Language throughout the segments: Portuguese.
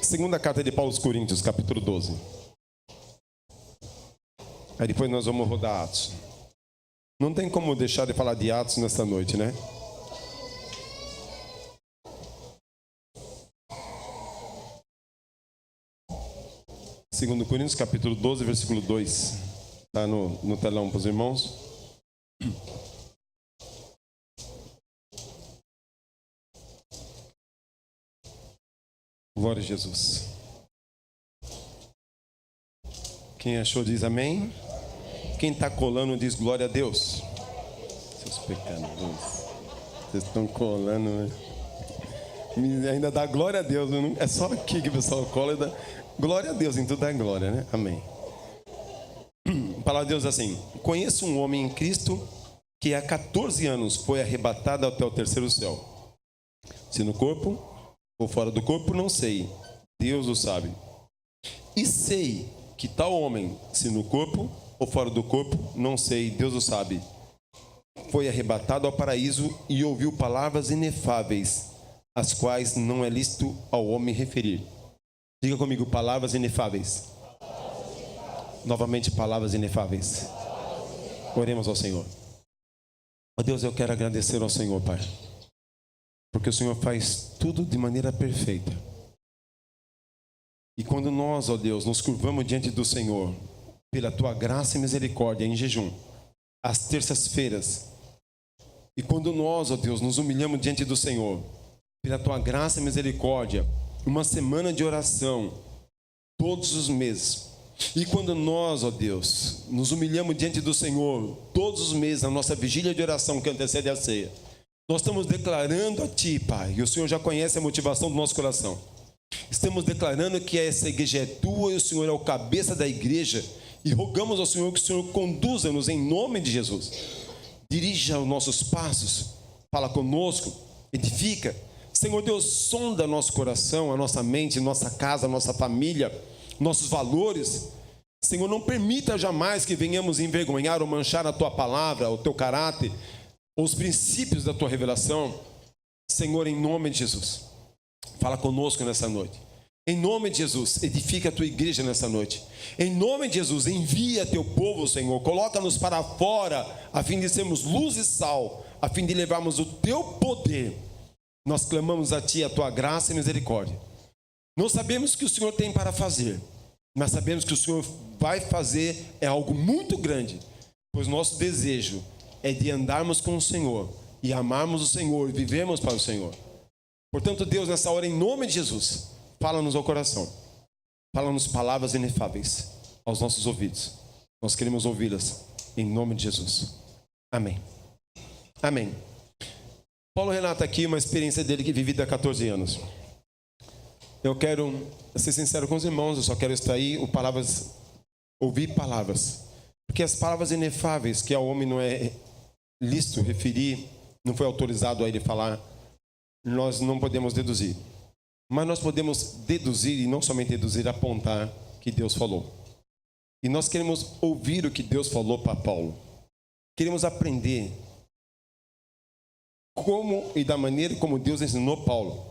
Segunda carta de Paulo aos Coríntios, capítulo 12. Aí depois nós vamos rodar Atos. Não tem como deixar de falar de Atos nessa noite, né? Segundo Coríntios, capítulo 12, versículo 2. Está no telão para os irmãos. Glória a Jesus. Quem achou diz amém. Quem está colando diz glória a Deus. Seus pecadores. Vocês estão colando, né? Ainda dá glória a Deus. Não? É só aqui que o pessoal cola e dá glória a Deus. Em tudo dá glória, né? Amém. A palavra de Deus é assim: conheço um homem em Cristo que há 14 anos foi arrebatado até o terceiro céu. Se no corpo ou fora do corpo, não sei. Deus o sabe. E sei que tal homem, se no corpo ou fora do corpo, não sei. Deus o sabe. Foi arrebatado ao paraíso e ouviu palavras inefáveis, as quais não é lícito ao homem referir. Diga comigo, palavras inefáveis. Novamente, palavras inefáveis. Oremos ao Senhor. Ó Deus, eu quero agradecer ao Senhor, Pai, porque o Senhor faz tudo de maneira perfeita. E quando nós, ó Deus, nos curvamos diante do Senhor, pela Tua graça e misericórdia, em jejum, às terças-feiras, e quando nós, ó Deus, nos humilhamos diante do Senhor, pela Tua graça e misericórdia, uma semana de oração, todos os meses. E quando nós, ó Deus, nos humilhamos diante do Senhor, todos os meses, na nossa vigília de oração que antecede a ceia, nós estamos declarando a Ti, Pai, e o Senhor já conhece a motivação do nosso coração. Estamos declarando que essa igreja é Tua e o Senhor é o cabeça da igreja, e rogamos ao Senhor que o Senhor conduza-nos em nome de Jesus. Dirija os nossos passos, fala conosco, edifica. Senhor Deus, sonda nosso coração, a nossa mente, nossa casa, nossa família, nossos valores. Senhor, não permita jamais que venhamos envergonhar ou manchar a Tua palavra, o Teu caráter, os princípios da Tua revelação. Senhor, em nome de Jesus, fala conosco nessa noite. Em nome de Jesus, edifica a Tua igreja nessa noite. Em nome de Jesus, envia Teu povo, Senhor. Coloca-nos para fora, a fim de sermos luz e sal, a fim de levarmos o Teu poder. Nós clamamos a Ti, a Tua graça e misericórdia. Não sabemos o que o Senhor tem para fazer, mas sabemos que o Senhor vai fazer é algo muito grande, pois nosso desejo é de andarmos com o Senhor e amarmos o Senhor e vivermos para o Senhor. Portanto, Deus, nessa hora, em nome de Jesus, fala-nos ao coração, fala-nos palavras inefáveis aos nossos ouvidos. Nós queremos ouvi-las em nome de Jesus. Amém. Amém. Paulo relata aqui uma experiência dele que vivida há 14 anos. Eu quero ser sincero com os irmãos, eu só quero extrair ouvir palavras. Porque as palavras inefáveis que ao homem não é lícito referir, não foi autorizado a ele falar, nós não podemos deduzir. Mas nós podemos deduzir, e não somente deduzir, apontar que Deus falou. E nós queremos ouvir o que Deus falou para Paulo. Queremos aprender como e da maneira como Deus ensinou Paulo.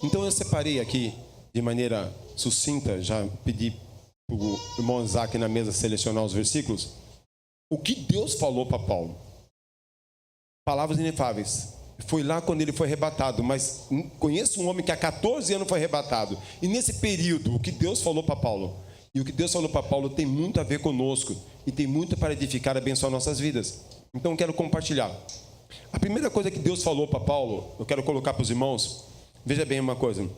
Então eu separei aqui, de maneira sucinta, já pedi para o irmão Isaac na mesa selecionar os versículos, o que Deus falou para Paulo. Palavras inefáveis. Foi lá quando ele foi arrebatado, mas conheço um homem que há 14 anos foi arrebatado. E nesse período, o que Deus falou para Paulo, e o que Deus falou para Paulo tem muito a ver conosco, e tem muito para edificar e abençoar nossas vidas. Então eu quero compartilhar. A primeira coisa que Deus falou para Paulo, eu quero colocar para os irmãos, veja bem uma coisa.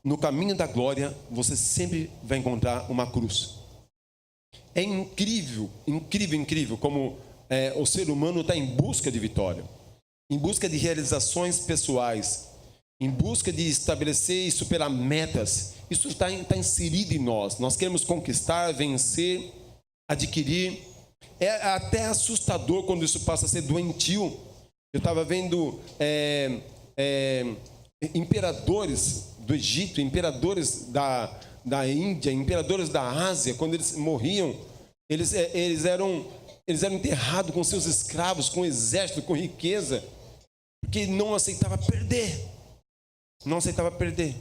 No caminho da glória, você sempre vai encontrar uma cruz. É incrível, incrível, incrível como o ser humano está em busca de vitória, em busca de realizações pessoais, em busca de estabelecer e superar metas. Isso está inserido em nós. Nós queremos conquistar, vencer, adquirir. É até assustador quando isso passa a ser doentio. Eu estava vendo imperadores do Egito, imperadores da Índia, imperadores da Ásia, quando eles morriam, eles eram enterrados com seus escravos, com exército, com riqueza, porque não aceitava perder. Não aceitava perder.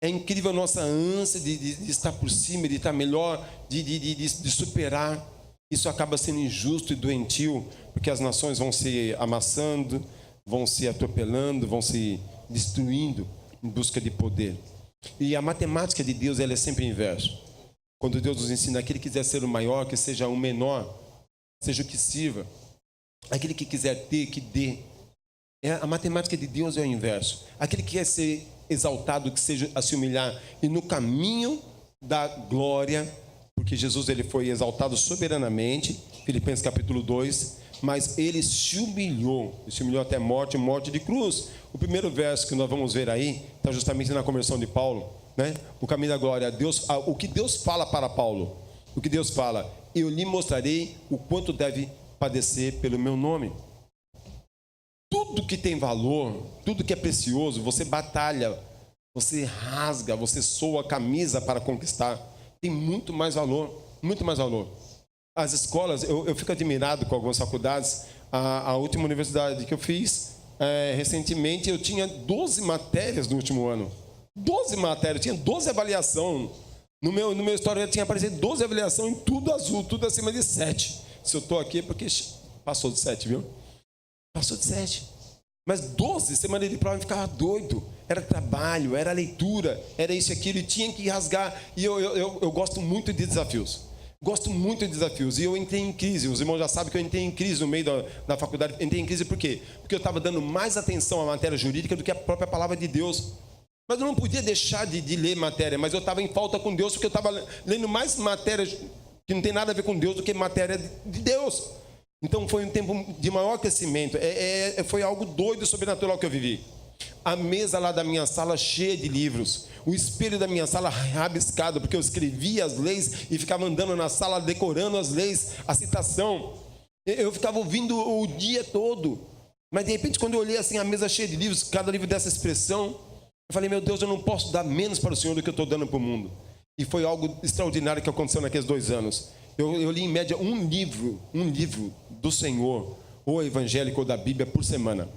É incrível a nossa ânsia de estar por cima, de estar melhor, de superar. Isso acaba sendo injusto e doentio, porque as nações vão se amassando, vão se atropelando, vão se destruindo em busca de poder. E a matemática de Deus, ela é sempre o inverso. Quando Deus nos ensina, aquele que quiser ser o maior, que seja o menor, seja o que sirva. Aquele que quiser ter, que dê. A matemática de Deus é o inverso. Aquele que quer ser exaltado, que seja a se humilhar. E no caminho da glória, porque Jesus ele foi exaltado soberanamente, Filipenses capítulo 2, mas ele se humilhou até a morte, morte de cruz. O primeiro verso que nós vamos ver aí, está justamente na conversão de Paulo, né? O caminho da glória. Deus, o que Deus fala para Paulo? O que Deus fala? Eu lhe mostrarei o quanto deve padecer pelo meu nome. Tudo que tem valor, tudo que é precioso, você batalha, você rasga, você soa a camisa para conquistar. Tem muito mais valor, muito mais valor. As escolas, eu fico admirado com algumas faculdades. A última universidade que eu fiz, recentemente, eu tinha 12 matérias no último ano. 12 matérias, tinha 12 avaliações. No meu histórico tinha aparecido 12 avaliações em tudo azul, tudo acima de 7. Se eu estou aqui é porque passou de 7, viu? Passou de 7. Mas 12, semana de prova, eu ficava doido. Era trabalho, era leitura, era isso e aquilo, e tinha que rasgar. E eu gosto muito de desafios. Gosto muito de desafios. E eu entrei em crise. Os irmãos já sabem que eu entrei em crise no meio da faculdade. Entrei em crise por quê? Porque eu estava dando mais atenção à matéria jurídica do que à própria palavra de Deus. Mas eu não podia deixar de ler matéria. Mas eu estava em falta com Deus, porque eu estava lendo mais matéria que não tem nada a ver com Deus do que matéria de Deus. Então foi um tempo de maior crescimento. Foi algo doido, sobrenatural que eu vivi. A mesa lá da minha sala cheia de livros. O espelho da minha sala rabiscado, porque eu escrevia as leis e ficava andando na sala decorando as leis, a citação. Eu ficava ouvindo o dia todo. Mas de repente, quando eu olhei assim a mesa cheia de livros, cada livro dessa expressão, eu falei, meu Deus, eu não posso dar menos para o Senhor do que eu estou dando para o mundo. E foi algo extraordinário que aconteceu naqueles 2 anos. Eu li em média um livro do Senhor, ou evangélico ou da Bíblia, por semana.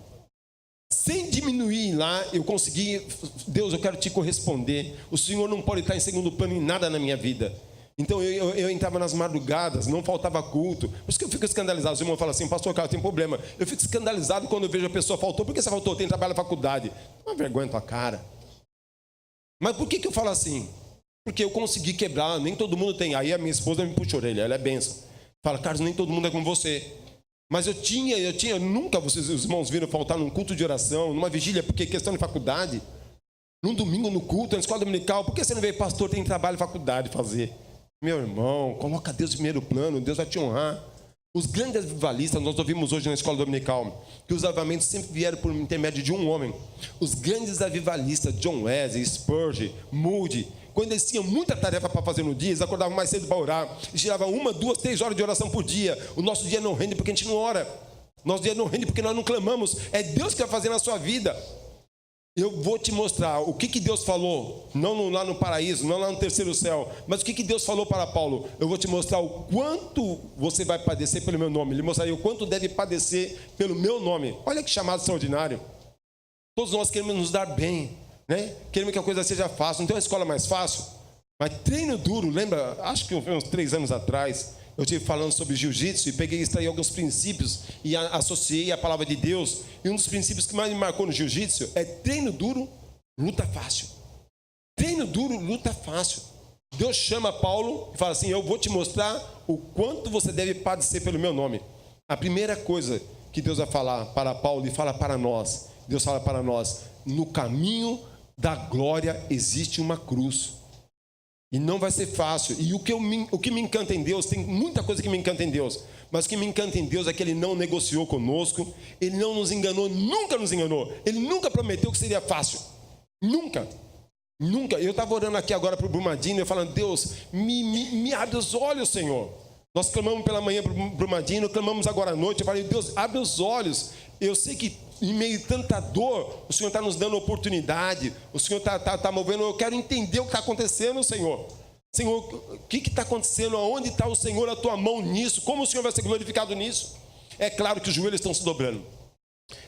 Sem diminuir lá, eu consegui. Deus, eu quero te corresponder. O Senhor não pode estar em segundo plano em nada na minha vida. Então eu entrava nas madrugadas, não faltava culto. Por isso que eu fico escandalizado. Os irmãos falam assim, pastor, cara, tem problema. Eu fico escandalizado quando eu vejo a pessoa faltou. Por que você faltou? Tem trabalho na faculdade. Uma vergonha na tua cara. Mas por que eu falo assim? Porque eu consegui quebrar, nem todo mundo tem. Aí a minha esposa me puxa a orelha, ela é benção. Fala, Carlos, nem todo mundo é como você. Mas eu tinha, nunca vocês, os irmãos, viram faltar num culto de oração, numa vigília, porque questão de faculdade. Num domingo no culto, na escola dominical, por que você não veio, pastor, tem trabalho, faculdade fazer? Meu irmão, coloca Deus em primeiro plano, Deus vai te honrar. Os grandes avivalistas, nós ouvimos hoje na escola dominical, que os avivamentos sempre vieram por intermédio de um homem. Os grandes avivalistas, John Wesley, Spurgeon, Moody, quando eles tinham muita tarefa para fazer no dia, eles acordavam mais cedo para orar, e tiravam 1, 2, 3 horas de oração por dia. O nosso dia não rende porque a gente não ora. Nosso dia não rende porque nós não clamamos. É Deus que vai fazer na sua vida. Eu vou te mostrar o que Deus falou, não lá no paraíso, não lá no terceiro céu, mas o que Deus falou para Paulo. Eu vou te mostrar o quanto você vai padecer pelo meu nome. Ele mostraria o quanto deve padecer pelo meu nome. Olha que chamado extraordinário. Todos nós queremos nos dar bem, né? Queremos que a coisa seja fácil. Não tem uma escola mais fácil, mas treino duro. Lembra, acho que uns 3 anos atrás, eu estive falando sobre jiu-jitsu e peguei e extraí alguns princípios e associei a palavra de Deus. E um dos princípios que mais me marcou no jiu-jitsu é treino duro, luta fácil. Treino duro, luta fácil. Deus chama Paulo e fala assim, eu vou te mostrar o quanto você deve padecer pelo meu nome. A primeira coisa que Deus vai falar para Paulo e fala para nós, Deus fala para nós, no caminho da glória existe uma cruz. E não vai ser fácil. E o que me encanta em Deus, tem muita coisa que me encanta em Deus, mas o que me encanta em Deus é que Ele não negociou conosco, Ele não nos enganou, nunca nos enganou. Ele nunca prometeu que seria fácil. Nunca. Nunca. Eu estava orando aqui agora para o Brumadinho, eu falando, Deus, me abre os olhos, Senhor. Nós clamamos pela manhã para o Brumadinho, clamamos agora à noite. Eu falei, Deus, abre os olhos. Eu sei que em meio a tanta dor, o Senhor está nos dando oportunidade, o Senhor está movendo. Eu quero entender o que está acontecendo, Senhor. Senhor, o que está acontecendo? Aonde está o Senhor, a tua mão nisso? Como o Senhor vai ser glorificado nisso? É claro que os joelhos estão se dobrando.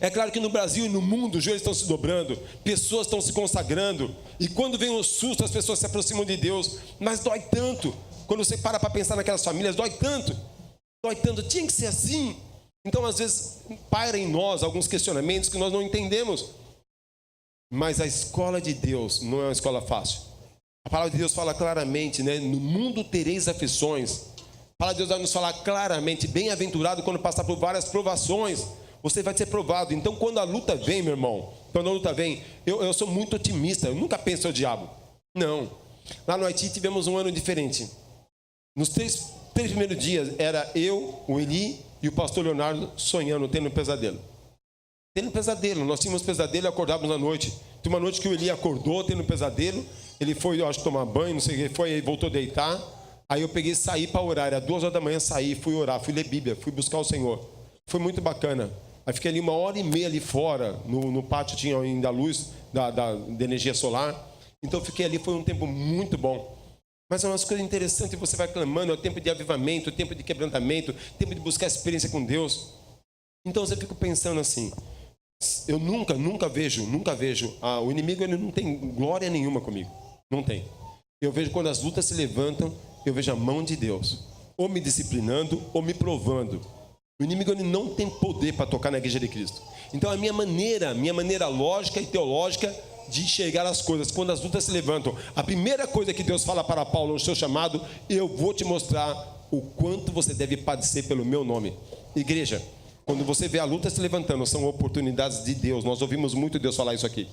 É claro que no Brasil e no mundo os joelhos estão se dobrando, pessoas estão se consagrando, e quando vem o susto as pessoas se aproximam de Deus, mas dói tanto. Quando você para pensar naquelas famílias, dói tanto, tinha que ser assim. Então às vezes paira em nós alguns questionamentos que nós não entendemos, mas a escola de Deus não é uma escola fácil. A palavra de Deus fala claramente, né? No mundo tereis aflições. A palavra de Deus vai nos falar claramente, bem-aventurado quando passar por várias provações, você vai ser provado. Então quando a luta vem, meu irmão, eu sou muito otimista, eu nunca penso no diabo. Não. Lá no Haiti tivemos um ano diferente. Nos três primeiros dias era eu, o Eli e o pastor Leonardo sonhando, tendo um pesadelo. Nós tínhamos pesadelo e acordávamos à noite. Tem uma noite que o Eli acordou tendo um pesadelo, ele foi, eu acho, tomar banho, não sei o que foi, aí voltou a deitar. Aí eu peguei e saí para orar, era 2 horas da manhã, saí, fui orar, fui ler Bíblia, fui buscar o Senhor. Foi muito bacana. Aí fiquei ali 1h30 ali fora, no pátio tinha ainda a luz da energia solar. Então eu fiquei ali, foi um tempo muito bom. Mas é umas coisas interessantes, você vai clamando, é o tempo de avivamento, o tempo de quebrantamento, o tempo de buscar experiência com Deus. Então eu fico pensando assim, eu nunca vejo, o inimigo ele não tem glória nenhuma comigo, não tem. Eu vejo quando as lutas se levantam, eu vejo a mão de Deus, ou me disciplinando, ou me provando. O inimigo ele não tem poder para tocar na igreja de Cristo. Então a minha maneira lógica e teológica de enxergar as coisas, quando as lutas se levantam, a primeira coisa que Deus fala para Paulo no seu chamado, eu vou te mostrar o quanto você deve padecer pelo meu nome. Igreja, quando você vê a luta se levantando, são oportunidades de Deus. Nós ouvimos muito Deus falar isso aqui.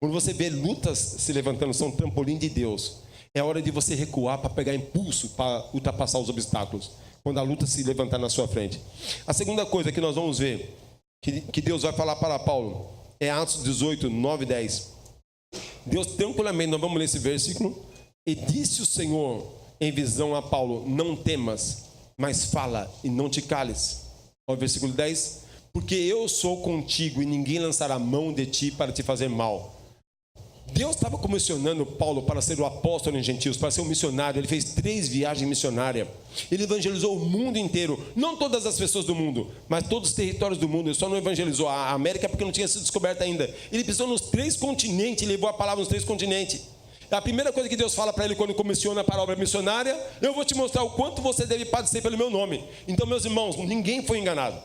Quando você vê lutas se levantando, são trampolim de Deus. É hora de você recuar para pegar impulso, para ultrapassar os obstáculos. Quando a luta se levantar na sua frente. A segunda coisa que nós vamos ver, que Deus vai falar para Paulo, é Atos 18, 9 e 10. Deus tranquilamente, nós vamos ler esse versículo. E disse o Senhor em visão a Paulo, não temas, mas fala e não te cales. Olha o versículo 10. Porque eu sou contigo e ninguém lançará mão de ti para te fazer mal. Deus estava comissionando Paulo para ser o apóstolo em gentios, para ser um missionário. Ele fez 3 viagens missionárias. Ele evangelizou o mundo inteiro. Não todas as pessoas do mundo, mas todos os territórios do mundo. Ele só não evangelizou a América porque não tinha sido descoberta ainda. Ele pisou nos 3 continentes, levou a palavra nos 3 continentes. A primeira coisa que Deus fala para ele quando comissiona para a obra missionária, eu vou te mostrar o quanto você deve padecer pelo meu nome. Então, meus irmãos, ninguém foi enganado.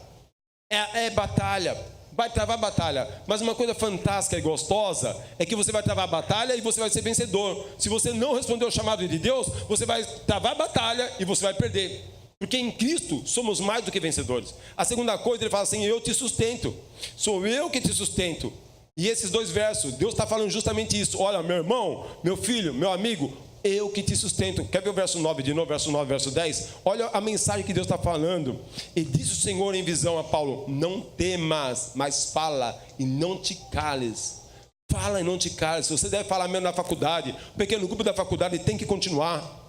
É batalha. Vai travar batalha, mas uma coisa fantástica e gostosa é que você vai travar a batalha e você vai ser vencedor. Se você não responder ao chamado de Deus, você vai travar a batalha e você vai perder. Porque em Cristo somos mais do que vencedores. A segunda coisa, ele fala assim, eu te sustento. Sou eu que te sustento. E esses 2 versos, Deus está falando justamente isso. Olha, meu irmão, meu filho, meu amigo, eu que te sustento. Quer ver o verso 9 de novo, verso 9, verso 10? Olha a mensagem que Deus está falando. E disse o Senhor em visão a Paulo, não temas, mas fala e não te cales. Fala e não te cales. Você deve falar mesmo na faculdade. O pequeno grupo da faculdade tem que continuar.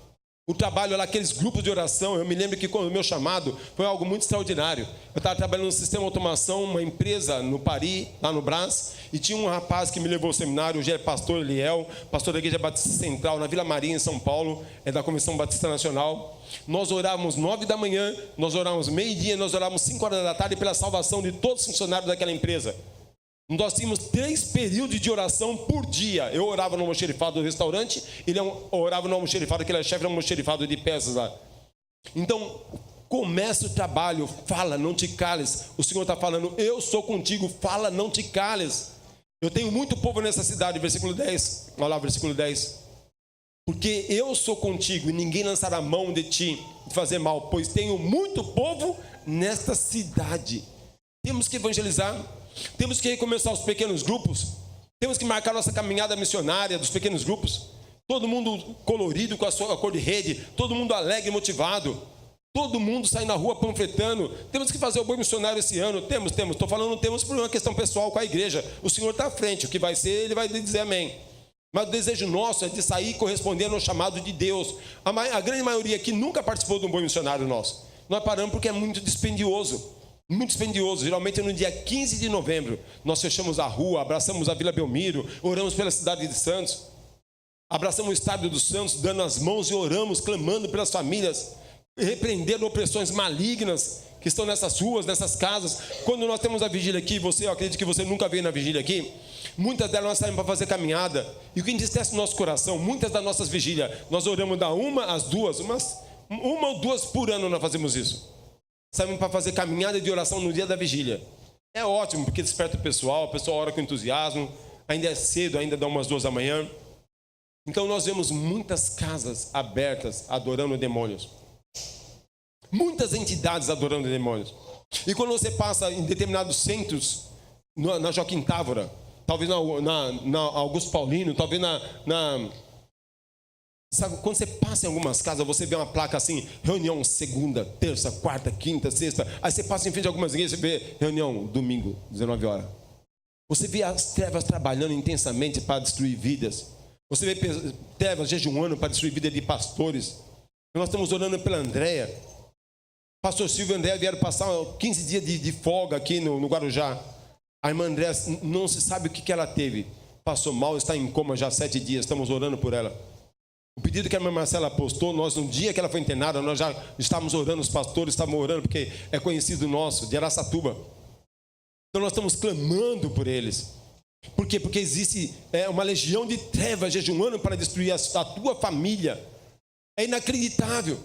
O trabalho lá, aqueles grupos de oração, eu me lembro que quando o meu chamado foi algo muito extraordinário. Eu estava trabalhando no sistema de automação, uma empresa no Paris, lá no Brás, e tinha um rapaz que me levou ao seminário, hoje é pastor Eliel, pastor da Igreja Batista Central, na Vila Maria, em São Paulo, é da Convenção Batista Nacional. Nós orávamos 9 da manhã, nós orávamos meio-dia, nós orávamos 5 horas da tarde pela salvação de todos os funcionários daquela empresa. Nós tínhamos 3 períodos de oração por dia. Eu orava no almoxerifado do restaurante, ele orava no almoxerifado, aquele chefe era um almoxerifado de peças lá. Então, começa o trabalho, fala, não te cales. O Senhor está falando, eu sou contigo, fala, não te cales. Eu tenho muito povo nessa cidade, versículo 10. Olha lá, versículo 10. Porque eu sou contigo e ninguém lançará mão de ti de fazer mal, pois tenho muito povo nesta cidade. Temos que evangelizar. Temos que recomeçar os pequenos grupos. Temos que marcar nossa caminhada missionária dos pequenos grupos. Todo mundo colorido com a sua cor de rede. Todo mundo alegre e motivado. Todo mundo sai na rua panfletando. Temos que fazer o bom missionário esse ano. Temos. Estou falando temos por uma questão pessoal com a igreja. O Senhor está à frente. O que vai ser, Ele vai dizer amém. Mas o desejo nosso é de sair correspondendo ao chamado de Deus. A grande maioria aqui nunca participou de um bom missionário nosso. Nós paramos porque é muito dispendioso. Muito dispendioso. Geralmente no dia 15 de novembro nós fechamos a rua, abraçamos a Vila Belmiro, oramos pela cidade de Santos, abraçamos o estádio dos Santos, dando as mãos e oramos, clamando pelas famílias. repreender opressões malignas que estão nessas ruas, nessas casas. Quando nós temos a vigília aqui, eu acredito que você nunca veio na vigília aqui, muitas delas nós saímos para fazer caminhada, e o que entristece o nosso coração, muitas das nossas vigílias, nós oramos da 1 às 2, uma ou duas por ano nós fazemos isso. Saímos para fazer caminhada de oração no dia da vigília. É ótimo, porque desperta o pessoal ora com entusiasmo, ainda é cedo, ainda dá umas 2 da manhã. Então nós vemos muitas casas abertas adorando demônios. Muitas entidades adorando demônios. E quando você passa em determinados centros, na Joaquim Távora, talvez na Augusto Paulino, talvez sabe, quando você passa em algumas casas, você vê uma placa assim, reunião segunda, terça, quarta, quinta, sexta. Aí você passa em frente a algumas igrejas, você vê reunião domingo, 19 horas. Você vê as trevas trabalhando intensamente para destruir vidas. Você vê trevas jejuando para destruir vida de pastores. Nós estamos orando pela Andréia. Pastor Silvio e Andréia vieram passar 15 dias de folga aqui no Guarujá. A irmã Andréia não se sabe o que ela teve. Passou mal, está em coma já há 7 dias. Estamos orando por ela. O pedido que a irmã Marcela postou, nós no dia que ela foi internada, nós já estávamos orando, os pastores estavam orando, porque é conhecido nosso, de Araçatuba. Então nós estamos clamando por eles. Por quê? Porque existe uma legião de trevas jejuando para destruir a tua família. É inacreditável.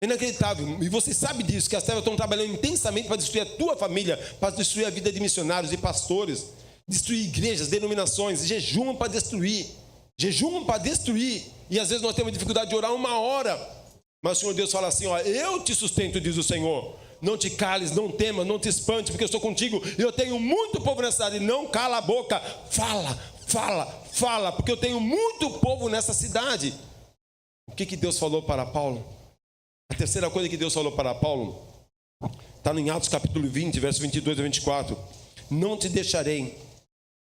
Inacreditável. E você sabe disso, que as trevas estão trabalhando intensamente para destruir a tua família, para destruir a vida de missionários e pastores, destruir igrejas, denominações, jejuam para destruir. Jejum para destruir. E às vezes nós temos dificuldade de orar 1 hora. Mas o Senhor Deus fala assim, eu te sustento, diz o Senhor. Não te cales, não temas, não te espantes, porque eu estou contigo. Eu tenho muito povo nessa cidade. Não cala a boca. Fala, porque eu tenho muito povo nessa cidade. O que Deus falou para Paulo? A terceira coisa que Deus falou para Paulo está em Atos capítulo 20, verso 22 a 24. Não te deixarei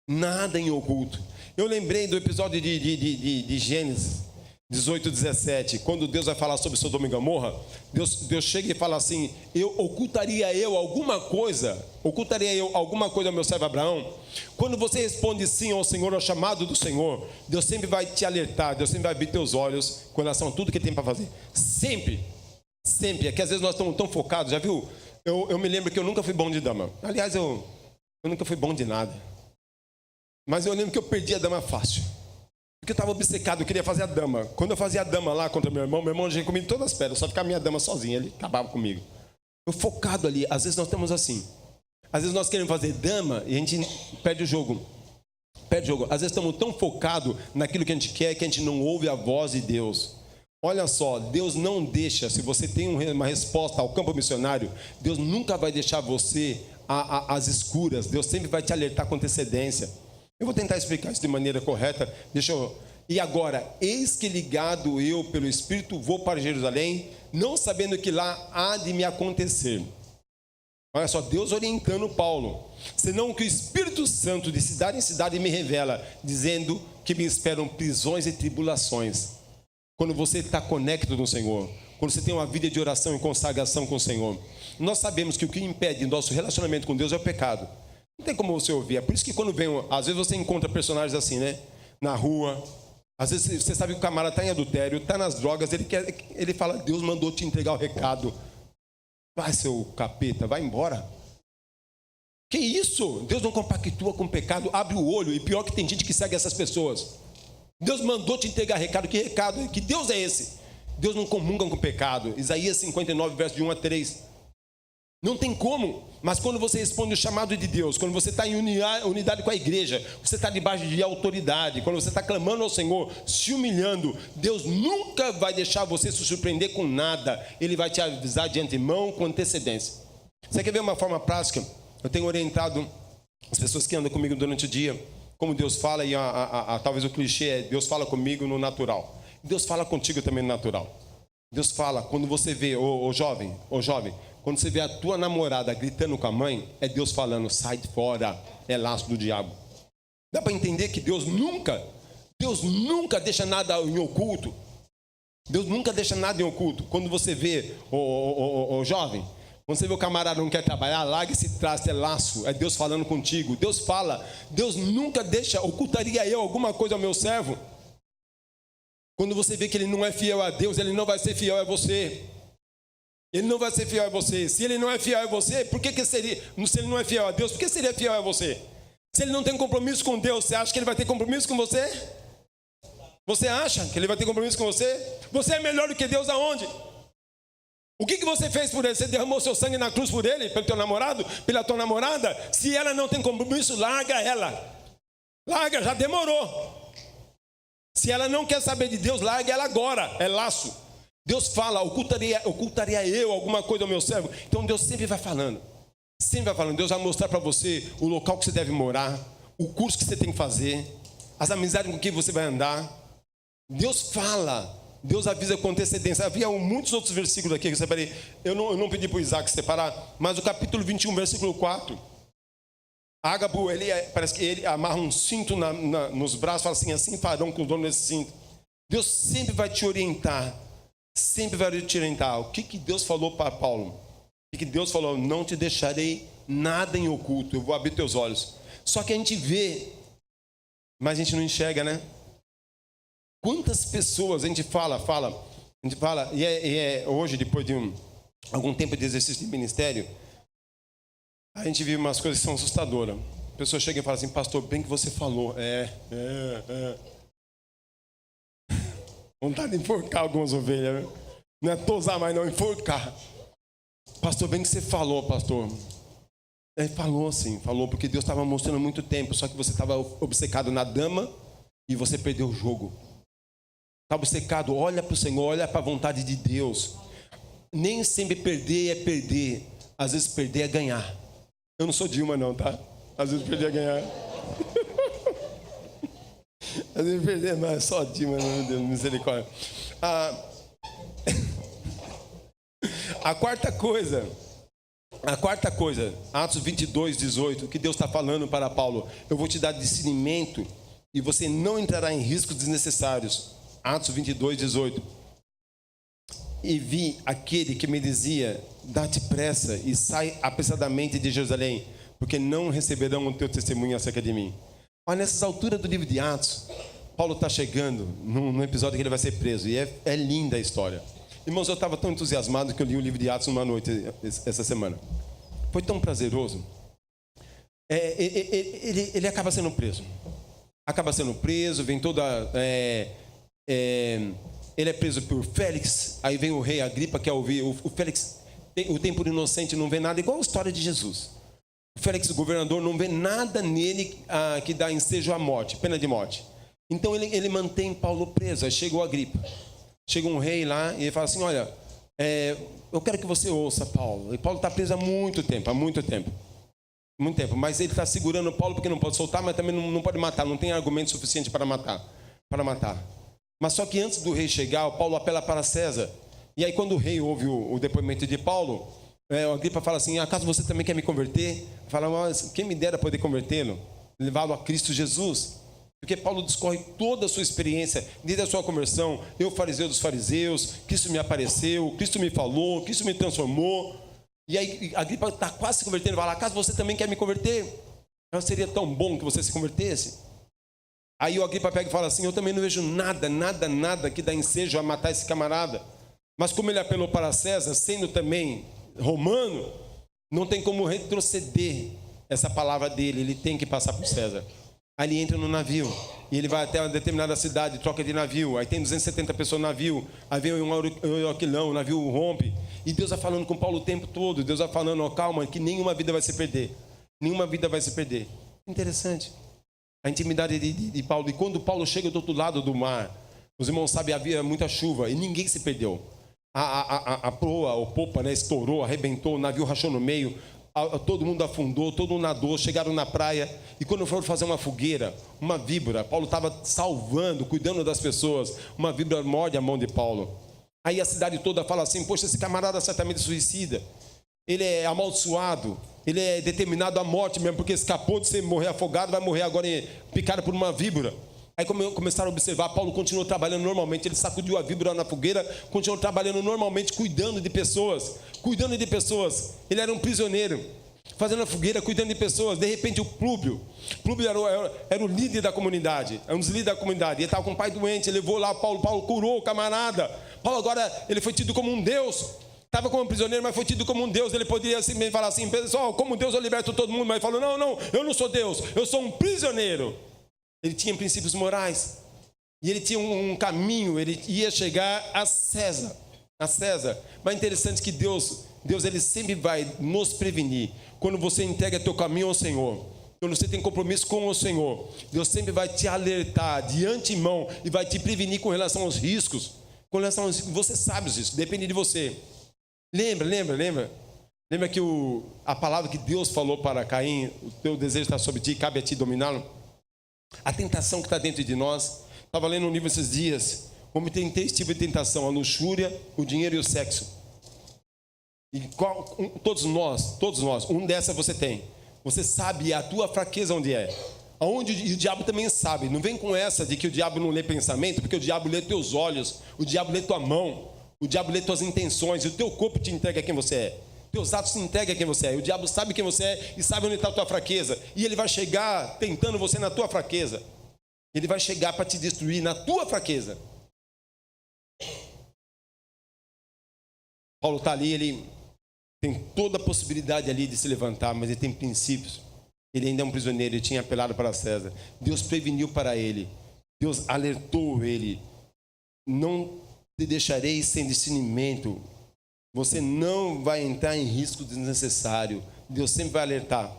nada em oculto. Eu lembrei do episódio de Gênesis 18, 17, quando Deus vai falar sobre Sodoma e Gomorra. Deus chega e fala assim, ocultaria eu alguma coisa ao meu servo Abraão? Quando você responde sim ao Senhor, ao chamado do Senhor, Deus sempre vai te alertar, Deus sempre vai abrir teus olhos com relação a tudo que tem para fazer. Sempre, é que às vezes nós estamos tão focados, já viu? Eu me lembro que eu nunca fui bom de dama. Aliás, eu nunca fui bom de nada. Mas eu lembro que eu perdi a dama fácil. Porque eu estava obcecado, eu queria fazer a dama. Quando eu fazia a dama lá contra meu irmão já comigo todas as pedras, só ficava minha dama sozinha, ele acabava comigo. Eu focado ali, às vezes nós estamos assim. Às vezes nós queremos fazer dama e a gente perde o jogo. Às vezes estamos tão focados naquilo que a gente quer que a gente não ouve a voz de Deus. Olha só, Deus não deixa, se você tem uma resposta ao campo missionário, Deus nunca vai deixar você às escuras. Deus sempre vai te alertar com antecedência. Eu vou tentar explicar isso de maneira correta. E agora, eis que ligado eu pelo Espírito vou para Jerusalém, não sabendo que lá há de me acontecer. Olha só, Deus orientando Paulo. Senão que o Espírito Santo de cidade em cidade me revela, dizendo que me esperam prisões e tribulações. Quando você está conectado no Senhor, quando você tem uma vida de oração e consagração com o Senhor, nós sabemos que o que impede nosso relacionamento com Deus é o pecado. Não tem como você ouvir. É por isso que quando vem, às vezes você encontra personagens assim, né? Na rua. Às vezes você sabe que o camarada está em adultério, está nas drogas, ele fala, Deus mandou te entregar o recado. Vai, seu capeta, vai embora. Que isso? Deus não compactua com o pecado, abre o olho. E pior que tem gente que segue essas pessoas. Deus mandou te entregar recado. Que recado? Que Deus é esse? Deus não comunga com o pecado. Isaías 59, verso de 1 a 3. Não tem como, mas quando você responde o chamado de Deus, quando você está em unidade com a igreja, você está debaixo de autoridade, quando você está clamando ao Senhor, se humilhando, Deus nunca vai deixar você se surpreender com nada. Ele vai te avisar de antemão, com antecedência. Você quer ver uma forma prática? Eu tenho orientado as pessoas que andam comigo durante o dia, como Deus fala, e talvez o clichê é, Deus fala comigo no natural. Deus fala contigo também no natural. Deus fala, quando você vê, ô jovem, quando você vê a tua namorada gritando com a mãe, é Deus falando, sai de fora, é laço do diabo. Dá para entender que Deus nunca deixa nada em oculto. Deus nunca deixa nada em oculto. Quando você vê, ô jovem, quando você vê o camarada não quer trabalhar, larga esse traste, é laço, é Deus falando contigo. Deus fala, Deus nunca deixa, ocultaria eu alguma coisa ao meu servo. Quando você vê que ele não é fiel a Deus, ele não vai ser fiel a você. Ele não vai ser fiel a você. Se ele não é fiel a você, por que seria? Se ele não é fiel a Deus, por que seria fiel a você? Se ele não tem compromisso com Deus, você acha que ele vai ter compromisso com você? Você acha que ele vai ter compromisso com você? Você é melhor do que Deus aonde? O que você fez por ele? Você derramou seu sangue na cruz por ele? Pelo teu namorado? Pela tua namorada? Se ela não tem compromisso, larga ela. Larga, já demorou. Se ela não quer saber de Deus, larga ela agora. É laço. Deus fala, ocultaria eu alguma coisa ao meu servo? Então Deus sempre vai falando. Sempre vai falando. Deus vai mostrar para você o local que você deve morar, o curso que você tem que fazer, as amizades com quem você vai andar. Deus fala, Deus avisa com antecedência. Havia muitos outros versículos aqui que eu separei. Eu não pedi para o Isaac separar, mas o capítulo 21, versículo 4. Ágabo, parece que ele amarra um cinto nos braços, fala assim farão com o dono desse cinto. Deus sempre vai te orientar, sempre vai te orientar. O que Deus falou para Paulo? O que Deus falou? Não te deixarei nada em oculto, eu vou abrir teus olhos. Só que a gente vê, mas a gente não enxerga, né? Quantas pessoas a gente fala, e hoje, depois de algum tempo de exercício de ministério, a gente vive umas coisas que são assustadoras. A pessoa chega e fala assim, pastor, bem que você falou. Vontade de enforcar algumas ovelhas, né? Não é tosar mais não, enforcar. Pastor, bem que você falou, pastor. Ele falou assim, porque Deus estava mostrando há muito tempo, só que você estava obcecado na dama e você perdeu o jogo. Está obcecado, olha para o Senhor, olha para a vontade de Deus. Nem sempre perder é perder, às vezes perder é ganhar. Eu não sou Dilma não, tá? Às vezes perder é ganhar. Às vezes perder é mais, só Dilma, meu Deus, misericórdia. A quarta coisa, Atos 22, 18, que Deus está falando para Paulo. Eu vou te dar discernimento e você não entrará em riscos desnecessários. Atos 22, 18. E vi aquele que me dizia, dá-te pressa e sai apressadamente de Jerusalém, porque não receberão o teu testemunho acerca de mim. Olha, nessas alturas do livro de Atos, Paulo está chegando num episódio que ele vai ser preso, e é linda a história. Irmãos, eu estava tão entusiasmado que eu li o livro de Atos numa noite essa semana. Foi tão prazeroso. Ele acaba sendo preso. Vem toda... ele é preso por Félix, aí vem o rei Agripa, quer ouvir. O Félix tem por inocente, não vê nada, igual a história de Jesus. O Félix, o governador, não vê nada nele que dá ensejo à morte, pena de morte. Então ele mantém Paulo preso. Aí chega o Agripa. Chega um rei lá e ele fala assim, olha, eu quero que você ouça Paulo. E Paulo está preso há muito tempo. Mas ele está segurando Paulo porque não pode soltar, mas também não pode matar, não tem argumento suficiente para matar. Mas só que antes do rei chegar, o Paulo apela para César. E aí quando o rei ouve o depoimento de Paulo, o Agripa fala assim, acaso você também quer me converter? Fala, mas quem me dera poder convertê-lo? Levá-lo a Cristo Jesus. Porque Paulo discorre toda a sua experiência, desde a sua conversão. Eu, fariseu dos fariseus, Cristo me apareceu, Cristo me falou, Cristo me transformou. E aí Agripa está quase se convertendo, fala, acaso você também quer me converter? Não seria tão bom que você se convertesse? Aí o Agripa pega e fala assim, eu também não vejo nada que dá ensejo a matar esse camarada. Mas como ele apelou para César, sendo também romano, não tem como retroceder essa palavra dele, ele tem que passar por César. Aí ele entra no navio, e ele vai até uma determinada cidade, troca de navio, aí tem 270 pessoas no navio, aí vem um euroquilão, o navio rompe, e Deus vai falando com Paulo o tempo todo, Deus vai falando, calma, que nenhuma vida vai se perder. Interessante. A intimidade de Paulo. E quando Paulo chega do outro lado do mar, os irmãos sabem, havia muita chuva e ninguém se perdeu. A proa, ou popa, né, estourou, arrebentou, o navio rachou no meio, todo mundo afundou, todo mundo nadou, chegaram na praia. E quando foram fazer uma fogueira, uma víbora, Paulo estava salvando, cuidando das pessoas, uma víbora morde a mão de Paulo. Aí a cidade toda fala assim, poxa, esse camarada certamente suicida. Ele é amaldiçoado, ele é determinado à morte mesmo, porque escapou de morrer afogado, vai morrer agora picado por uma víbora. Aí começaram a observar, Paulo continuou trabalhando normalmente, ele sacudiu a víbora na fogueira, continuou trabalhando normalmente, cuidando de pessoas. Ele era um prisioneiro, fazendo a fogueira, cuidando de pessoas. De repente o Públio era o líder da comunidade, um dos líderes da comunidade. Ele estava com um pai doente, ele levou lá Paulo curou o camarada. Paulo agora, ele foi tido como um Deus. Estava como prisioneiro, mas foi tido como um Deus. Ele poderia simplesmente falar assim: pessoal, como Deus eu liberto todo mundo. Mas ele falou: não, eu não sou Deus, eu sou um prisioneiro. Ele tinha princípios morais. E ele tinha um caminho, ele ia chegar a César. Mas é interessante que Deus ele sempre vai nos prevenir. Quando você entrega teu caminho ao Senhor, quando você tem compromisso com o Senhor, Deus sempre vai te alertar de antemão e vai te prevenir com relação aos riscos. Com relação aos riscos, você sabe disso, depende de você. Lembra que a palavra que Deus falou para Caim: o teu desejo está sobre ti, cabe a ti dominá-lo. A tentação que está dentro de nós. Estava lendo um livro esses dias. O homem tem 3 tipos de tentação: a luxúria, o dinheiro e o sexo. E todos nós, um dessa você tem. Você sabe a tua fraqueza onde é. E o diabo também sabe. Não vem com essa de que o diabo não lê pensamento, porque o diabo lê teus olhos, o diabo lê tua mão, o diabo lê tuas intenções, e o teu corpo te entrega quem você é. Teus atos te entregam quem você é. O diabo sabe quem você é e sabe onde está a tua fraqueza. E ele vai chegar tentando você na tua fraqueza. Ele vai chegar para te destruir na tua fraqueza. Paulo está ali, ele tem toda a possibilidade ali de se levantar, mas ele tem princípios. Ele ainda é um prisioneiro, ele tinha apelado para César. Deus preveniu para ele. Deus alertou ele: não te deixarei sem discernimento. Você não vai entrar em risco desnecessário. Deus sempre vai alertar.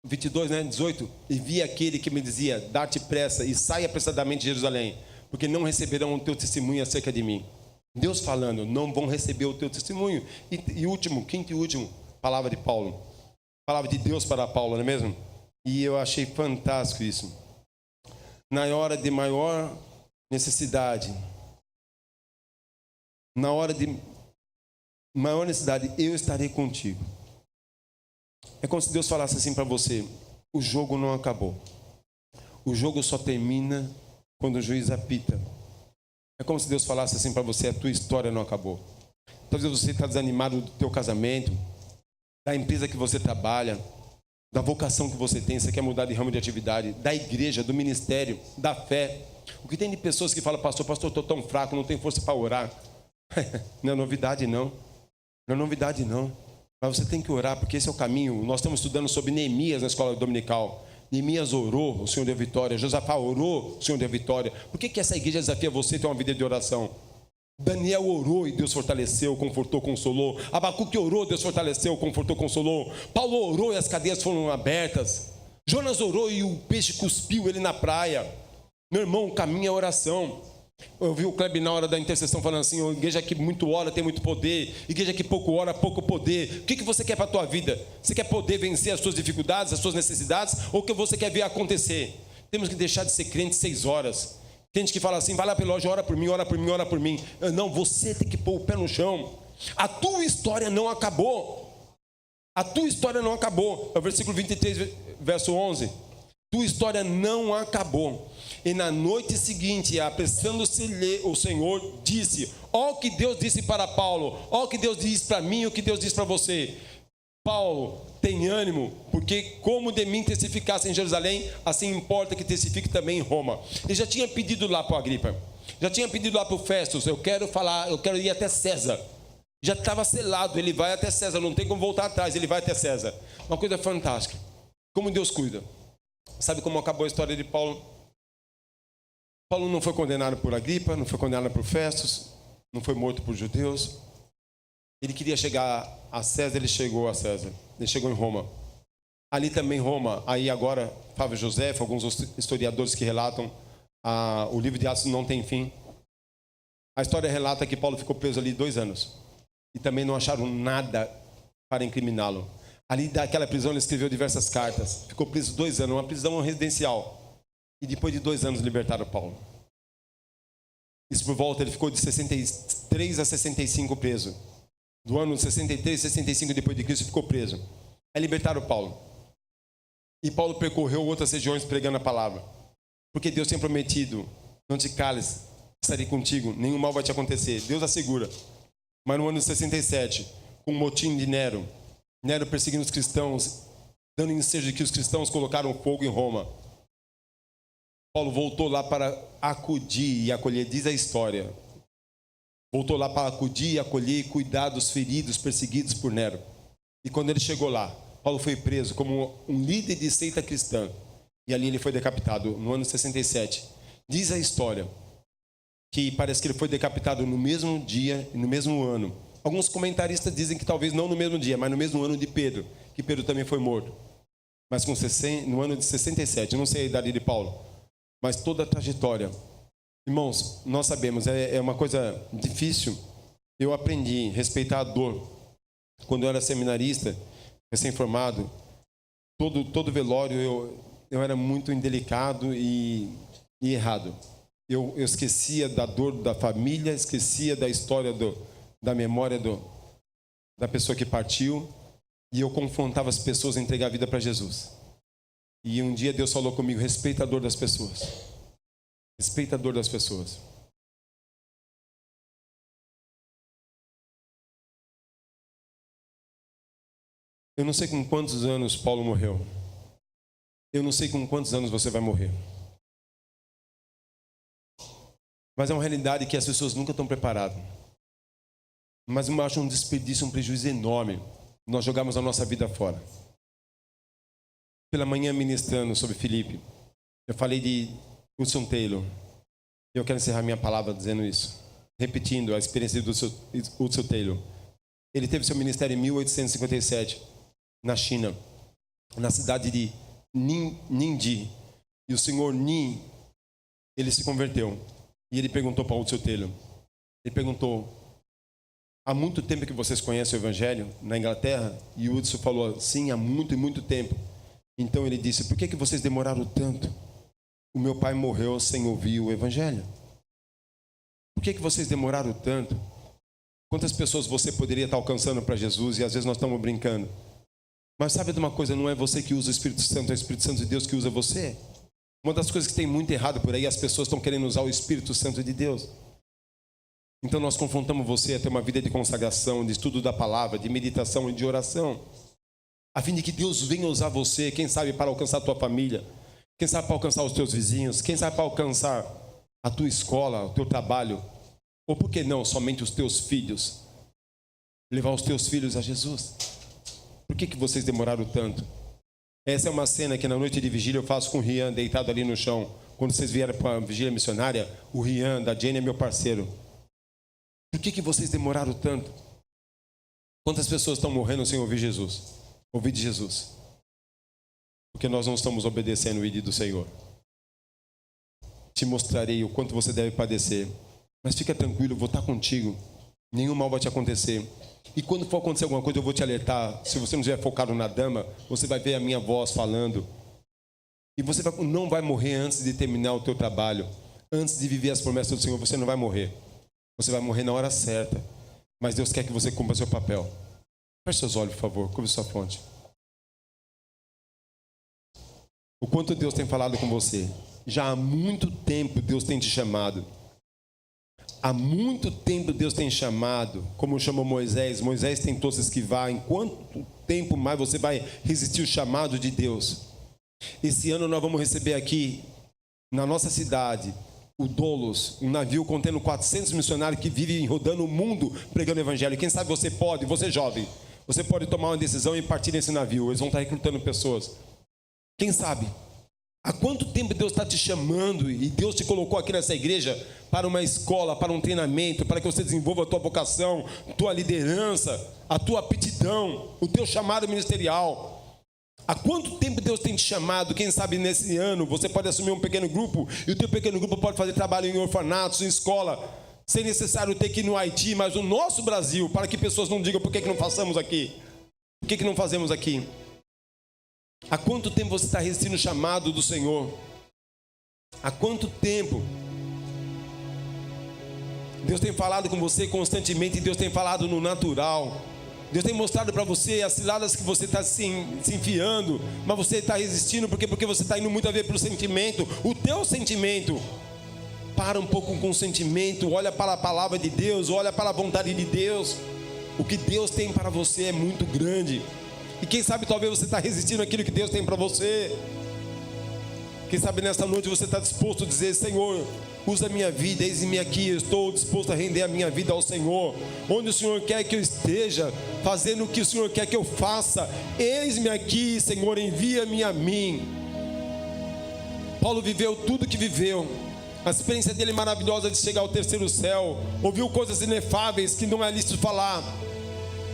22, 18. E vi aquele que me dizia: dá-te pressa e saia apressadamente de Jerusalém, porque não receberão o teu testemunho acerca de mim. Deus falando: não vão receber o teu testemunho. E último, quinto e último, palavra de Paulo. Palavra de Deus para Paulo, não é mesmo? E eu achei fantástico isso. Na hora de maior necessidade, eu estarei contigo. É como se Deus falasse assim para você: o jogo não acabou. O jogo só termina quando o juiz apita. É como se Deus falasse assim para você: a tua história não acabou. Talvez você está desanimado do teu casamento, da empresa que você trabalha, da vocação que você tem, você quer mudar de ramo de atividade, da igreja, do ministério, da fé. O que tem de pessoas que falam: pastor, eu estou tão fraco, não tenho força para orar. Não é novidade não. Não é novidade não. Mas você tem que orar, porque esse é o caminho. Nós estamos estudando sobre Neemias na escola dominical. Neemias orou, o Senhor deu vitória. Josafá orou, o Senhor deu vitória. Por que essa igreja desafia você a ter uma vida de oração? Daniel orou e Deus fortaleceu, confortou, consolou. Abacuque orou, Deus fortaleceu, confortou, consolou. Paulo orou e as cadeias foram abertas. Jonas orou e o peixe cuspiu ele na praia. Meu irmão, o caminho é a oração. Eu vi o Kleber na hora da intercessão falando assim: igreja que muito ora tem muito poder, igreja que pouco ora, pouco poder. O que você quer para a tua vida? Você quer poder vencer as suas dificuldades, as suas necessidades, ou o que você quer ver acontecer? Temos que deixar de ser crente 6 horas. Tem gente que fala assim: vai lá pela loja, ora por mim, ora por mim, ora por mim. Não, você tem que pôr o pé no chão. A tua história não acabou. A tua história não acabou. É o versículo 23, verso 11. Tua história não acabou. E na noite seguinte, apressando-se, o Senhor disse: ó o que Deus disse para Paulo, ó o que Deus disse para mim, o que Deus disse para você. Paulo, tem ânimo, porque como de mim testificasse em Jerusalém, assim importa que testifique também em Roma. Ele já tinha pedido lá para o Agripa, já tinha pedido lá para o Festus: eu quero ir até César. Já estava selado, ele vai até César, não tem como voltar atrás, ele vai até César. Uma coisa fantástica, como Deus cuida. Sabe como acabou a história de Paulo? Paulo não foi condenado por Agripa, não foi condenado por Festus, não foi morto por judeus. Ele queria chegar a César, ele chegou a César, ele chegou em Roma. Ali também Roma, aí agora Flávio José, alguns historiadores que relatam, o livro de Atos não tem fim. A história relata que Paulo ficou preso ali 2 anos. E também não acharam nada para incriminá-lo. Ali daquela prisão ele escreveu diversas cartas. Ficou preso 2 anos, uma prisão residencial. E depois de 2 anos libertaram Paulo. Isso por volta, ele ficou de 63 a 65 preso. Do ano 63 a 65 depois de Cristo ficou preso. Aí libertaram Paulo. E Paulo percorreu outras regiões pregando a palavra. Porque Deus tem prometido: não te cales, estarei contigo, nenhum mal vai te acontecer. Deus assegura. Mas no ano 67, com o motim de Nero perseguindo os cristãos, dando ensejo de que os cristãos colocaram fogo em Roma, Paulo voltou lá para acudir e acolher. Diz a história Voltou lá para acudir, acolher e cuidar dos feridos, perseguidos por Nero. E quando ele chegou lá, Paulo foi preso como um líder de seita cristã. E ali ele foi decapitado no ano 67. Diz a história que parece que ele foi decapitado no mesmo dia e no mesmo ano. Alguns comentaristas dizem que talvez não no mesmo dia, mas no mesmo ano de Pedro, que Pedro também foi morto. Mas no ano de 67, não sei a idade de Paulo, mas toda a trajetória. Irmãos, nós sabemos, é uma coisa difícil. Eu aprendi a respeitar a dor. Quando eu era seminarista, recém-formado, todo velório eu era muito indelicado e errado. Eu esquecia da dor da família, esquecia da história, da memória da pessoa que partiu, e eu confrontava as pessoas a entregar a vida para Jesus. E um dia Deus falou comigo: respeita a dor das pessoas. Respeita a dor das pessoas. Eu não sei com quantos anos Paulo morreu. Eu não sei com quantos anos você vai morrer. Mas é uma realidade que as pessoas nunca estão preparadas. Mas eu acho um desperdício, um prejuízo enorme nós jogarmos a nossa vida fora. Pela manhã, ministrando sobre Filipe, eu falei de Hudson Taylor. Eu quero encerrar minha palavra dizendo isso, repetindo a experiência de Hudson Taylor. Ele teve seu ministério em 1857, na China, na cidade de Ningji. E o senhor Nin, ele se converteu. E ele perguntou para Hudson Taylor, ele perguntou: há muito tempo que vocês conhecem o Evangelho na Inglaterra? E o Hudson falou: sim, há muito e muito tempo. Então ele disse: por que vocês demoraram tanto? O meu pai morreu sem ouvir o Evangelho. Por que vocês demoraram tanto? Quantas pessoas você poderia estar alcançando para Jesus? E às vezes nós estamos brincando. Mas sabe de uma coisa? Não é você que usa o Espírito Santo, é o Espírito Santo de Deus que usa você. Uma das coisas que tem muito errado por aí, as pessoas estão querendo usar o Espírito Santo de Deus. Então nós confrontamos você a ter uma vida de consagração, de estudo da palavra, de meditação e de oração, a fim de que Deus venha usar você, quem sabe para alcançar a tua família, quem sabe para alcançar os teus vizinhos, quem sabe para alcançar a tua escola, o teu trabalho, ou por que não, somente os teus filhos, levar os teus filhos a Jesus. Por que vocês demoraram tanto? Essa é uma cena que na noite de vigília eu faço com o Rian deitado ali no chão. Quando vocês vieram para a vigília missionária, o Rian da Jenny é meu parceiro. Por que vocês demoraram tanto? Quantas pessoas estão morrendo sem ouvir Jesus? Ouvir de Jesus? Porque nós não estamos obedecendo o ID do Senhor. Te mostrarei o quanto você deve padecer. Mas fica tranquilo, eu vou estar contigo. Nenhum mal vai te acontecer. E quando for acontecer alguma coisa, eu vou te alertar. Se você não estiver focado na dama, você vai ver a minha voz falando. E você não vai morrer antes de terminar o teu trabalho. Antes de viver as promessas do Senhor, você não vai morrer. Você vai morrer na hora certa. Mas Deus quer que você cumpra seu papel. Feche seus olhos, por favor. Curve sua fronte. O quanto Deus tem falado com você. Já há muito tempo Deus tem te chamado. Há muito tempo Deus tem chamado, como chamou Moisés. Moisés tentou se esquivar. Em quanto tempo mais você vai resistir o chamado de Deus? Esse ano nós vamos receber aqui, na nossa cidade, o Doulos, um navio contendo 400 missionários que vivem rodando o mundo pregando o Evangelho. Quem sabe você pode, você jovem, você pode tomar uma decisão e partir nesse navio. Eles vão estar recrutando pessoas. Quem sabe? Há quanto tempo Deus está te chamando e Deus te colocou aqui nessa igreja para uma escola, para um treinamento, para que você desenvolva a tua vocação, a tua liderança, a tua aptidão, o teu chamado ministerial. Há quanto tempo Deus tem te chamado? Quem sabe nesse ano você pode assumir um pequeno grupo e o teu pequeno grupo pode fazer trabalho em orfanatos, em escola, sem necessário ter que ir no Haiti, mas no nosso Brasil, para que pessoas não digam por que não façamos aqui, por que não fazemos aqui. Há quanto tempo você está resistindo o chamado do Senhor? Há quanto tempo? Deus tem falado com você constantemente, Deus tem falado no natural. Deus tem mostrado para você as ciladas que você está se enfiando, mas você está resistindo porque você está indo muito a ver pelo sentimento, o teu sentimento. Para um pouco com o sentimento, olha para a palavra de Deus, olha para a vontade de Deus. O que Deus tem para você é muito grande. E quem sabe talvez você está resistindo àquilo que Deus tem para você. Quem sabe nesta noite você está disposto a dizer: Senhor, usa a minha vida, eis-me aqui, eu estou disposto a render a minha vida ao Senhor. Onde o Senhor quer que eu esteja, fazendo o que o Senhor quer que eu faça, eis-me aqui, Senhor, envia-me a mim. Paulo viveu tudo que viveu. A experiência dele maravilhosa de chegar ao terceiro céu, ouviu coisas inefáveis que não é lícito falar.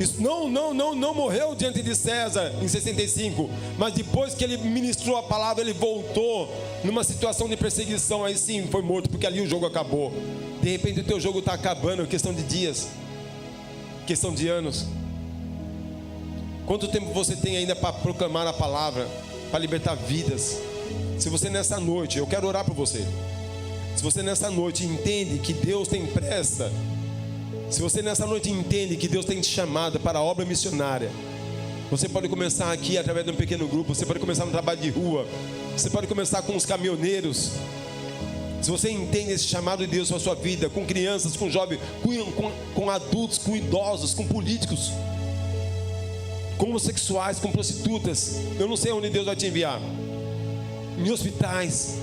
Isso não morreu diante de César em 65, mas depois que ele ministrou a palavra, ele voltou numa situação de perseguição. Aí sim foi morto, porque ali o jogo acabou. De repente o teu jogo está acabando, questão de dias, questão de anos. Quanto tempo você tem ainda para proclamar a palavra, para libertar vidas? Se você nessa noite, eu quero orar por você. Se você nessa noite entende que Deus tem pressa, se você nessa noite entende que Deus tem te chamado para a obra missionária, você pode começar aqui através de um pequeno grupo, você pode começar no trabalho de rua, você pode começar com os caminhoneiros. Se você entende esse chamado de Deus para a sua vida, com crianças, com jovens, com adultos, com idosos, com políticos, com homossexuais, com prostitutas, eu não sei onde Deus vai te enviar, em hospitais,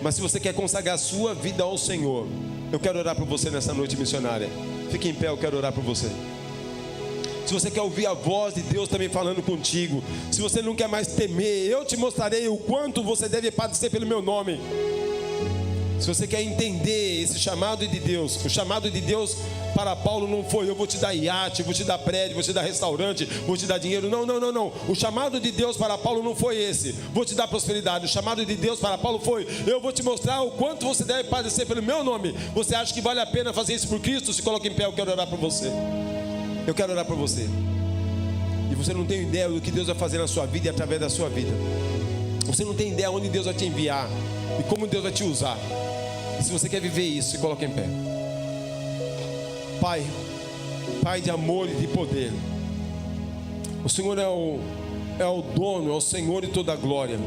mas se você quer consagrar a sua vida ao Senhor, eu quero orar por você nessa noite missionária. Fique em pé, eu quero orar por você. Se você quer ouvir a voz de Deus também falando contigo, se você não quer mais temer, eu te mostrarei o quanto você deve padecer pelo meu nome. Se você quer entender esse chamado de Deus, o chamado de Deus para Paulo não foi: eu vou te dar iate, vou te dar prédio, vou te dar restaurante, vou te dar dinheiro. Não. O chamado de Deus para Paulo não foi esse: vou te dar prosperidade. O chamado de Deus para Paulo foi: eu vou te mostrar o quanto você deve padecer pelo meu nome. Você acha que vale a pena fazer isso por Cristo? Se coloque em pé, eu quero orar por você. Eu quero orar por você. E você não tem ideia do que Deus vai fazer na sua vida e através da sua vida. Você não tem ideia onde Deus vai te enviar e como Deus vai te usar. E se você quer viver isso, se coloque em pé. Pai, Pai de amor e de poder, o Senhor é o dono, é o Senhor de toda a glória.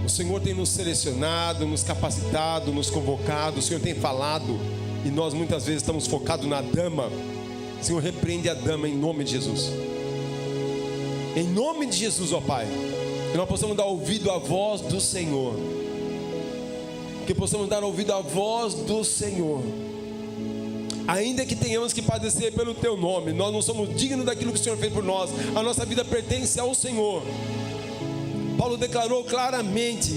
O Senhor tem nos selecionado, nos capacitado, nos convocado. O Senhor tem falado e nós muitas vezes estamos focados na dama. O Senhor repreende a dama em nome de Jesus. Em nome de Jesus, ó Pai, que nós possamos dar ouvido à voz do Senhor. Que possamos dar ouvido à voz do Senhor. Ainda que tenhamos que padecer pelo Teu nome, nós não somos dignos daquilo que o Senhor fez por nós. A nossa vida pertence ao Senhor. Paulo declarou claramente: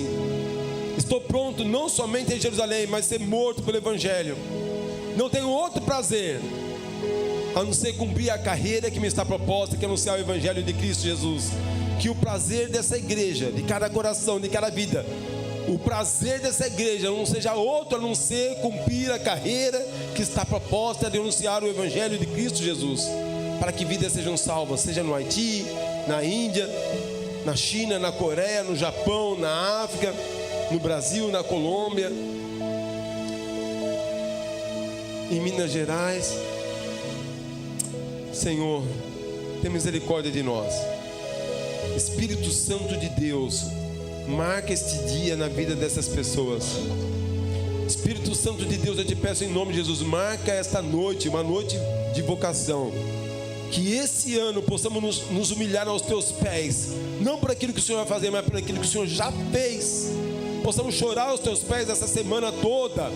estou pronto não somente em Jerusalém, mas ser morto pelo Evangelho. Não tenho outro prazer a não ser cumprir a carreira que me está proposta, que é anunciar o Evangelho de Cristo Jesus. Que o prazer dessa igreja, de cada coração, de cada vida, o prazer dessa igreja não seja outro a não ser cumprir a carreira que está proposta de anunciar o Evangelho de Cristo Jesus, para que vidas sejam salvas, seja no Haiti, na Índia, na China, na Coreia, no Japão, na África, no Brasil, na Colômbia, em Minas Gerais. Senhor, tem misericórdia de nós. Espírito Santo de Deus, marca este dia na vida dessas pessoas. Espírito Santo de Deus, eu te peço em nome de Jesus, marca esta noite, uma noite de vocação. Que esse ano possamos nos humilhar aos teus pés, não por aquilo que o Senhor vai fazer, mas por aquilo que o Senhor já fez. Possamos chorar aos teus pés essa semana toda,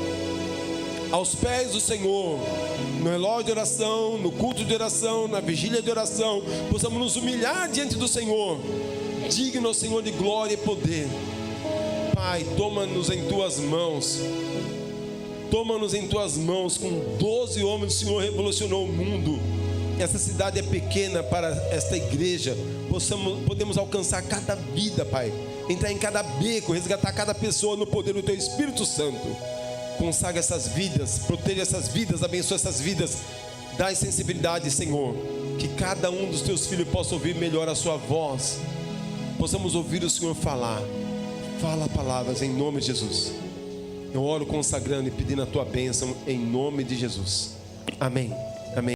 aos pés do Senhor, no relógio de oração, no culto de oração, na vigília de oração. Possamos nos humilhar diante do Senhor, digno, Senhor, de glória e poder. Pai, toma-nos em tuas mãos. Toma-nos em tuas mãos. Com 12 homens o Senhor revolucionou o mundo. Essa cidade é pequena para esta igreja. Podemos alcançar cada vida, Pai. Entrar em cada beco, resgatar cada pessoa no poder do Teu Espírito Santo. Consagra essas vidas, proteja essas vidas, abençoa essas vidas. Dá sensibilidade, Senhor, que cada um dos Teus filhos possa ouvir melhor a Sua voz. Possamos ouvir o Senhor falar. Fala palavras em nome de Jesus. Eu oro consagrando e pedindo a Tua bênção em nome de Jesus. Amém.